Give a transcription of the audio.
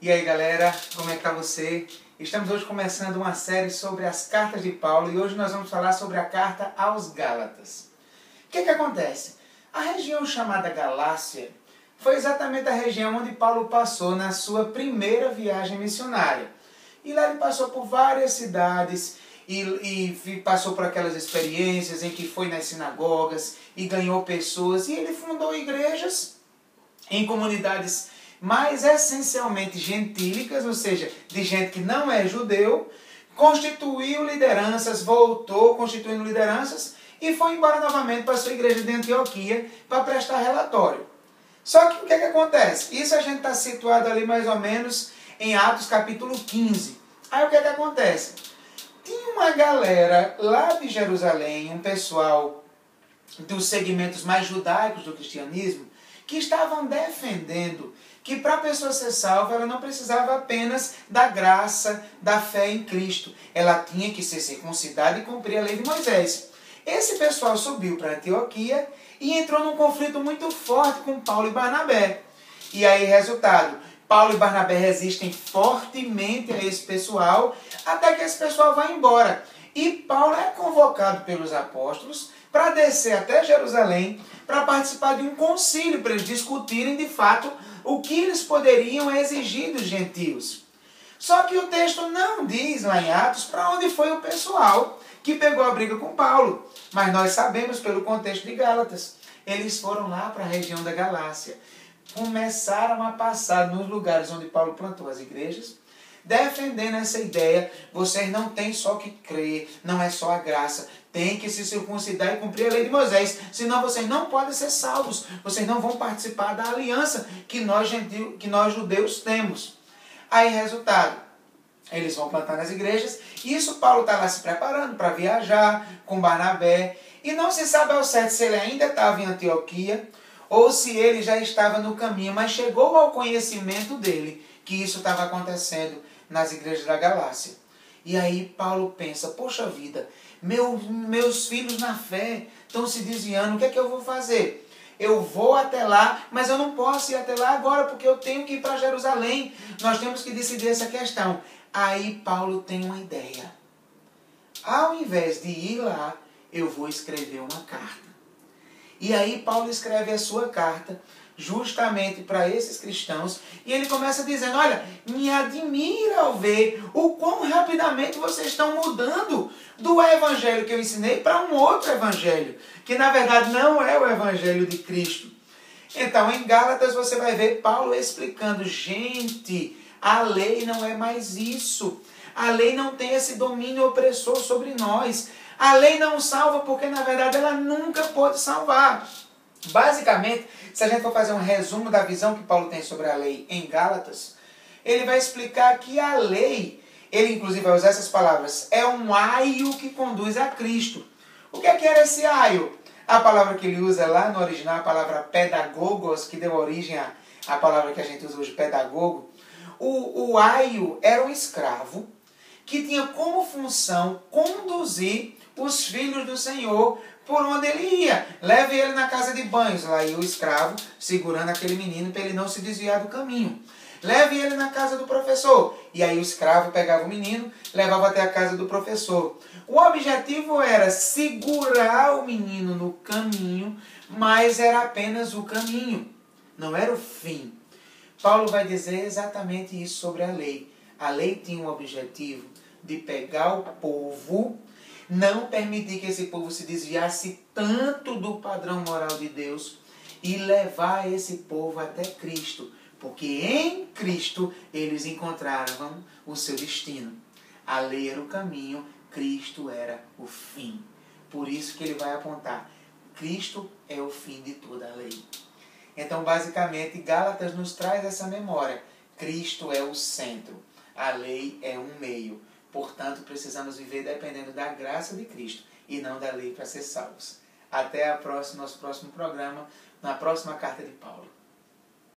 E aí galera, como é que tá você? Estamos hoje começando uma série sobre as cartas de Paulo e hoje nós vamos falar sobre a carta aos Gálatas. O que acontece? A região chamada Galácia foi exatamente a região onde Paulo passou na sua primeira viagem missionária. E lá ele passou por várias cidades e passou por aquelas experiências em que foi nas sinagogas e ganhou pessoas. E ele fundou igrejas em comunidades mais essencialmente gentílicas, ou seja, de gente que não é judeu, constituiu lideranças, voltou constituindo lideranças e foi embora novamente para a sua igreja de Antioquia para prestar relatório. Só que o que acontece? Isso a gente está situado ali mais ou menos em Atos capítulo 15. Aí o que acontece? Tinha uma galera lá de Jerusalém, um pessoal dos segmentos mais judaicos do cristianismo, que estavam defendendo que para a pessoa ser salva, ela não precisava apenas da graça, da fé em Cristo. Ela tinha que ser circuncidada e cumprir a lei de Moisés. Esse pessoal subiu para Antioquia e entrou num conflito muito forte com Paulo e Barnabé. E aí, resultado, Paulo e Barnabé resistem fortemente a esse pessoal, até que esse pessoal vai embora. E Paulo é convocado pelos apóstolos para descer até Jerusalém, para participar de um concílio, para eles discutirem de fato o que eles poderiam exigir dos gentios. Só que o texto não diz lá em Atos para onde foi o pessoal que pegou a briga com Paulo. Mas nós sabemos pelo contexto de Gálatas. Eles foram lá para a região da Galácia. Começaram a passar nos lugares onde Paulo plantou as igrejas, defendendo essa ideia: vocês não têm só que crer, não é só a graça, tem que se circuncidar e cumprir a lei de Moisés, senão vocês não podem ser salvos, vocês não vão participar da aliança que nós judeus temos. Aí, resultado, eles vão plantar nas igrejas, e isso Paulo está lá se preparando para viajar com Barnabé, e não se sabe ao certo se ele ainda estava em Antioquia, ou se ele já estava no caminho, mas chegou ao conhecimento dele que isso estava acontecendo nas igrejas da Galácia. E aí Paulo pensa: poxa vida, meus filhos na fé estão se desviando, o que é que eu vou fazer? Eu vou até lá, mas eu não posso ir até lá agora, porque eu tenho que ir para Jerusalém. Nós temos que decidir essa questão. Aí Paulo tem uma ideia. Ao invés de ir lá, eu vou escrever uma carta. E aí Paulo escreve a sua carta justamente para esses cristãos, e ele começa dizendo: olha, me admira ao ver o quão rapidamente vocês estão mudando do evangelho que eu ensinei para um outro evangelho, que na verdade não é o evangelho de Cristo. Então em Gálatas você vai ver Paulo explicando: gente, a lei não é mais isso, a lei não tem esse domínio opressor sobre nós, a lei não salva porque na verdade ela nunca pode salvar. Basicamente, se a gente for fazer um resumo da visão que Paulo tem sobre a lei em Gálatas, ele vai explicar que a lei, ele inclusive vai usar essas palavras, é um aio que conduz a Cristo. O que era esse aio? A palavra que ele usa lá no original, a palavra pedagogos, que deu origem à palavra que a gente usa hoje, pedagogo. O aio era um escravo que tinha como função conduzir os filhos do Senhor por onde ele ia. Leve ele na casa de banhos, lá ia o escravo segurando aquele menino para ele não se desviar do caminho. Leve ele na casa do professor, e aí o escravo pegava o menino, levava até a casa do professor. O objetivo era segurar o menino no caminho, mas era apenas o caminho, não era o fim. Paulo vai dizer exatamente isso sobre a lei. A lei tinha um objetivo de pegar o povo, não permitir que esse povo se desviasse tanto do padrão moral de Deus e levar esse povo até Cristo, porque em Cristo eles encontraram o seu destino. A lei era o caminho, Cristo era o fim. Por isso que ele vai apontar: Cristo é o fim de toda a lei. Então, basicamente, Gálatas nos traz essa memória: Cristo é o centro, a lei é um meio. Portanto, precisamos viver dependendo da graça de Cristo e não da lei para ser salvos. Até nosso próximo programa, na próxima carta de Paulo.